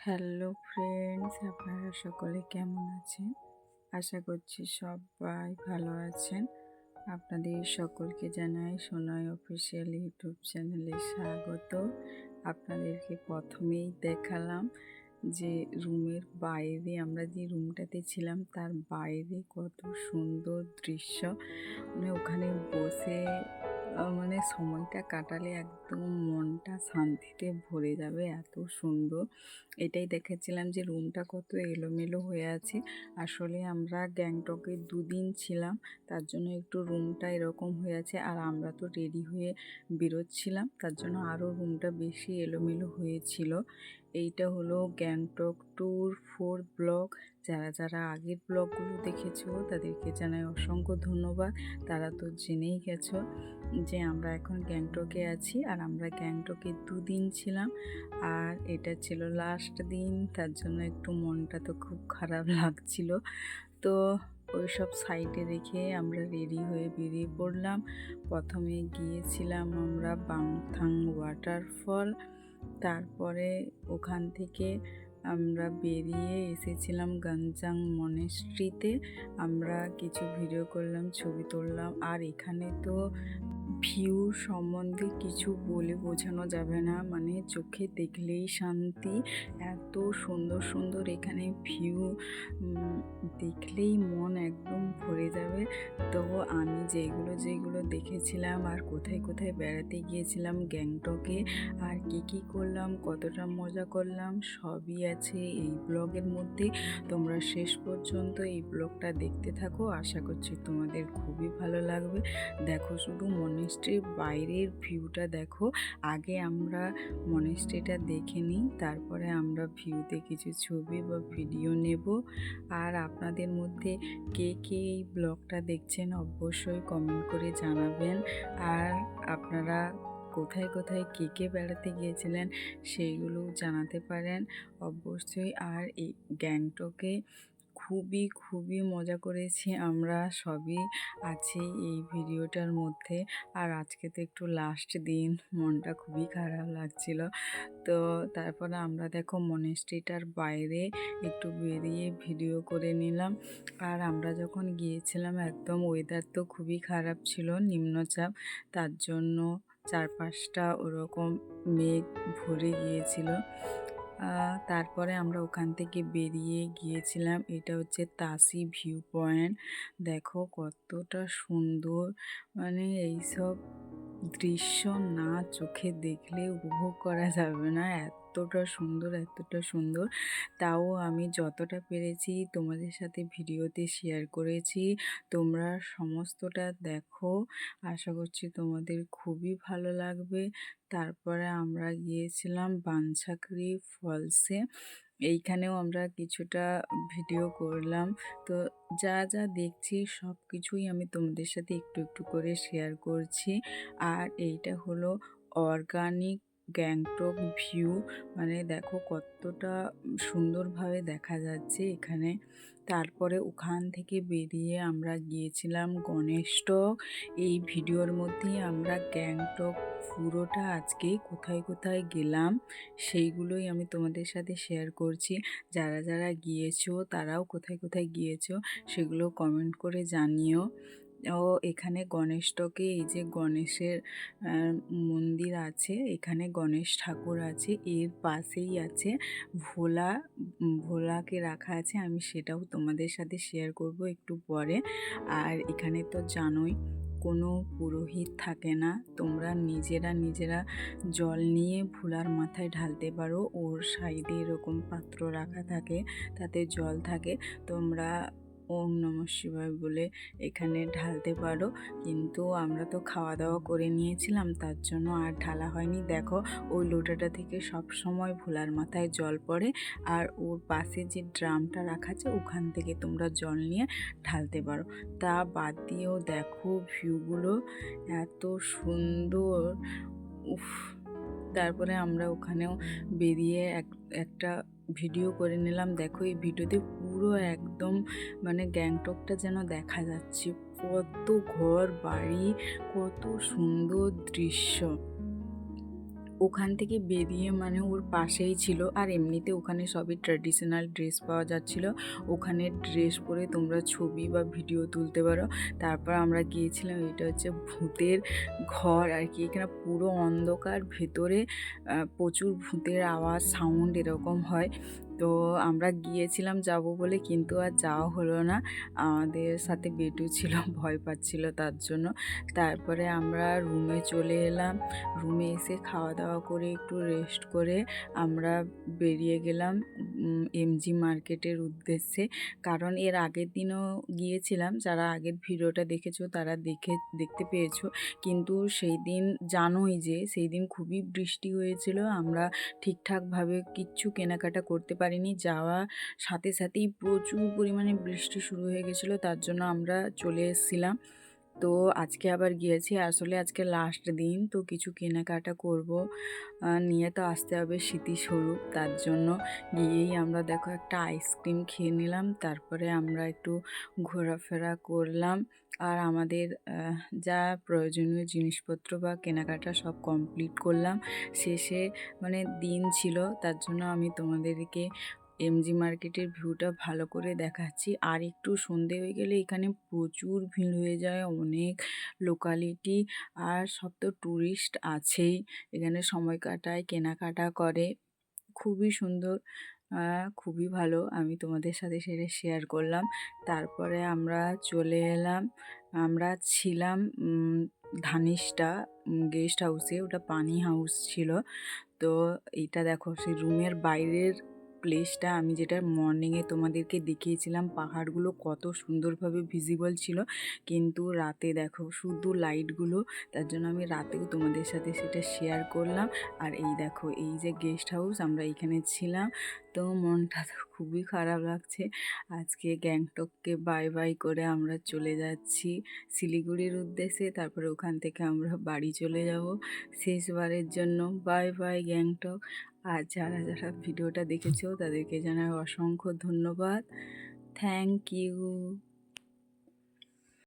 Hello friends, আপনারা সকলে কেমন আছেন? আশা করছি সবাই ভালো আছেন। আপনাদের সকলকে জানাই সোনাই অফিসিয়াল ইউটিউব চ্যানেলে স্বাগত। আপনাদেরকে প্রথমেই দেখালাম যে রুমের বাইরে, আমরা যে রুমটাতে ছিলাম তার বাইরে কত সুন্দর দৃশ্য। ওখানে বসে সময়টা কাটালে একদম মনটা শান্তিতে ভরে যাবে, এত সুন্দর। এটাই দেখেছিলাম যে রুমটা কত এলোমেলো হয়ে আছে। আসলে আমরা গ্যাংটকে 2 দিন ছিলাম, তার জন্য একটু রুমটা এরকম হয়ে আছে। আর আমরা তো রেডি হয়ে বেরোচ্ছিলাম, তার জন্য আরও রুমটা বেশি এলোমেলো হয়েছিল। এইটা হলো গ্যাংটক ট্যুর 4 ব্লগ। যারা যারা আগের ব্লগগুলো দেখেছো তাদেরকে জানাই অসংখ্য ধন্যবাদ। তারা তো জেনেই গেছো যে আমরা এখন গ্যাংটকে আছি। আর আমরা গ্যাংটকে 2 দিন ছিলাম, আর এটা ছিল লাস্ট দিন, তার জন্য একটু মনটা তো খুব খারাপ লাগছিল। তো ওই সব সাইডে রেখে আমরা রেডি হয়ে বেরিয়ে পড়লাম। প্রথমে গিয়েছিলাম আমরা বাংথাং ওয়াটারফল, তারপরে ওখান থেকে আমরা বেরিয়ে এসেছিলাম গঞ্জাং মনেস্ট্রিতে। আমরা কিছু ভিডিও করলাম, ছবি তুললাম। আর এখানে তো ভিউ সম্বন্ধে কিছু বলে বোঝানো যাবে না, চোখে দেখলেই শান্তি। এত সুন্দর সুন্দর এখানে ভিউ, দেখলেই মন একদম ভরে যাবে। তো আমি যেগুলো যেগুলো দেখেছিলাম আর কোথায় কোথায় বেড়াতে গিয়েছিলাম গ্যাংটকে, আর কি করলাম, কতটা মজা করলাম, সবই আছে এই ব্লগের মধ্যে। তোমরা শেষ পর্যন্ত এই ব্লগটা দেখতে থাকো, আশা করছি তোমাদের খুবই ভালো লাগবে। দেখো শুধু মনেস্ট্রির বাইরের ভিউটা দেখো। আগে আমরা মনেস্ট্রিটা দেখে নিই, তারপরে আমরা ভিউতে কিছু ছবি বা ভিডিও নেব। আর আপনাদের মধ্যে কে কে এই ব্লগটা দেখছেন অবশ্যই কমেন্ট করে জানাবেন। আর আপনারা কোথায় কোথায় কে বেড়াতে গিয়েছিলেন সেইগুলো জানাতে পারেন অবশ্যই। আর এই গ্যাংটকে খুবই মজা করেছি আমরা, সবই আছে এই ভিডিওটার মধ্যে। আর আজকে তো একটু লাস্ট দিন, মনটা খুবই খারাপ লাগছিল। তো তারপরে আমরা দেখো মনেস্ট্রিটার বাইরে একটু বেরিয়ে ভিডিও করে নিলাম। আর আমরা যখন গিয়েছিলাম একদম ওয়েদার তো খুবই খারাপ ছিল, নিম্নচাপ, তার জন্য চারপাশটা ওরকম মেঘ ভরে গিয়েছিল। তারপরে আমরা ওখান থেকে বেরিয়ে গিয়েছিলাম, এটা হচ্ছে তাসি ভিউ পয়েন্ট। দেখো কতটা সুন্দর, এইসব দৃশ্য না চোখে দেখলে উপভোগ করা যাবে না, এতটা সুন্দর। তাও আমি যতটা পেরেছি তোমাদের সাথে ভিডিওতে শেয়ার করেছি, তোমরা সমস্তটা দেখো, আশা করছি তোমাদের খুবই ভালো লাগবে। তারপরে আমরা গিয়েছিলাম বানসাকরি ফলসে, এইখানেও আমরা কিছুটা ভিডিও করলাম। তো যা যা দেখছি সব কিছুই আমি তোমাদের সাথে একটু একটু করে শেয়ার করছি। আর এইটা হলো অর্গানিক গ্যাংটক ভিউ, দেখো কতটা সুন্দরভাবে দেখা যাচ্ছে এখানে। তারপরে ওখান থেকে বেরিয়ে আমরা গিয়েছিলাম গণেশটক। এই ভিডিওর মধ্যেই আমরা গ্যাংটক পুরোটা আজকে কোথায় কোথায় গেলাম সেইগুলোই আমি তোমাদের সাথে শেয়ার করছি। যারা যারা গিয়েছো তারাও কোথায় কোথায় গিয়েছো সেগুলো কমেন্ট করে জানিও। ও এখানে গণেশটকে এই যে গণেশের মন্দির আছে, এখানে গণেশ ঠাকুর আছে, এর পাশেই আছে ভোলাকে রাখা আছে, আমি সেটাও তোমাদের সাথে শেয়ার করব একটু পরে। আর এখানে তো জানোই কোনো পুরোহিত থাকে না, তোমরা নিজেরা জল নিয়ে ভোলার মাথায় ঢালতে পারো। ওর সাইডে এরকম পাত্র রাখা থাকে, তাতে জল থাকে, তোমরা ওম নমঃ শিবায় বলে এখানে ঢালতে পারো। কিন্তু আমরা তো খাওয়া দাওয়া করে নিয়েছিলাম, তার জন্য আর ঢালা হয়নি। দেখো ওই লোটাটা থেকে সব সময় ভোলার মাথায় জল পড়ে, আর ওর পাশে যে ড্রামটা রাখা আছে ওখান থেকে তোমরা জল নিয়ে ঢালতে পারো। তা বাদ দিয়েও দেখো ভিউগুলো এত সুন্দর, উফ। তারপরে আমরা ওখানেও বেরিয়ে একটা ভিডিও করে নিলাম। দেখো এই ভিডিওতে পুরো একদম গ্যাংটকটা যেন দেখা যাচ্ছে, কত ঘর বাড়ি, কত সুন্দর দৃশ্য। ওখান থেকে বেরিয়ে মানে ওর পাশেই ছিল, আর এমনিতে ওখানে সবই ট্র্যাডিশনাল ড্রেস পাওয়া যাচ্ছিল। ওখানে ড্রেস পরে তোমরা ছবি বা ভিডিও তুলতে পারো। তারপর আমরা গিয়েছিলাম, এটা হচ্ছে ভূতের ঘর আর কি। এখানে পুরো অন্ধকার, ভেতরে প্রচুর ভূতের আওয়াজ, সাউন্ড এরকম হয়। তো আমরা গিয়েছিলাম যাব বলে, কিন্তু আর যাওয়া হলো না। আমাদের সাথে বেটু ছিল, ভয় পাচ্ছিল তার জন্য। তারপরে আমরা রুমে চলে এলাম। রুমে এসে খাওয়া দাওয়া করে একটু রেস্ট করে আমরা বেরিয়ে গেলাম এমজি মার্কেটের উদ্দেশ্যে। কারণ এর আগের দিনও গিয়েছিলাম, যারা আগের ভিডিওটা দেখেছো তারা দেখতে পেয়েছো। কিন্তু সেই দিন জানোই যে সেই দিন খুবই বৃষ্টি হয়েছিল, আমরা ঠিকঠাকভাবে কিচ্ছু কেনাকাটা করতে পারিনি। যাওয়া সাথে সাথেই প্রচুর পরিমাণে বৃষ্টি শুরু হয়ে গেছিলো, তার জন্য আমরা চলে এসেছিলাম। তো আজকে আবার গিয়েছি, আসলে আজকে লাস্ট দিন, তো কিছু কেনাকাটা করব, নিয়ে তো আসতে হবে স্মৃতিস্বরূপ। তার জন্য গিয়েই আমরা দেখো একটা আইসক্রিম খেয়ে নিলাম, তারপরে আমরা একটু ঘোরাফেরা করলাম। আর আমাদের যা প্রয়োজনীয় জিনিসপত্র বা কেনাকাটা সব কমপ্লিট করলাম। শেষে মানে দিন ছিল, তার জন্য আমি তোমাদেরকে এমজি মার্কেটের ভিউটা ভালো করে দেখাচ্ছি। আর একটু সন্ধে হয়ে গেলে এখানে প্রচুর ভিড় হয়ে যায়, অনেক লোকালিটি আর সব তো ট্যুরিস্ট আছেই, এখানে সময় কাটায়, কেনাকাটা করে। খুবই সুন্দর, খুবই ভালো। আমি তোমাদের সাথে সেটা শেয়ার করলাম। তারপরে আমরা চলে এলাম, আমরা ছিলাম ধানিসটা গেস্ট হাউসে, ওটা পানি হাউস ছিল। তো এইটা দেখো সেই রুমের বাইরের প্লেসটা, আমি যেটা মর্নিংয়ে তোমাদেরকে দেখিয়েছিলাম, পাহাড়গুলো কত সুন্দরভাবে ভিজিবল ছিল। কিন্তু রাতে দেখো শুধু লাইটগুলো, তার জন্য আমি রাতেও তোমাদের সাথে সেটা শেয়ার করলাম। আর এই দেখো, এই যে গেস্ট হাউস, আমরা এইখানে ছিলাম। তো মনটা তো খুবই খারাপ লাগছে। আজকে গ্যাংটককে বাই বাই করে আমরা চলে যাচ্ছি শিলিগুড়ির উদ্দেশ্যে। তারপরে ওখান থেকে আমরা বাড়ি চলে যাব শেষবারের জন্য। Bye bye Gangtok. আর যারা যারা ভিডিওটা দেখেছো তাদেরকে জানাই অসংখ্য ধন্যবাদ। Thank you.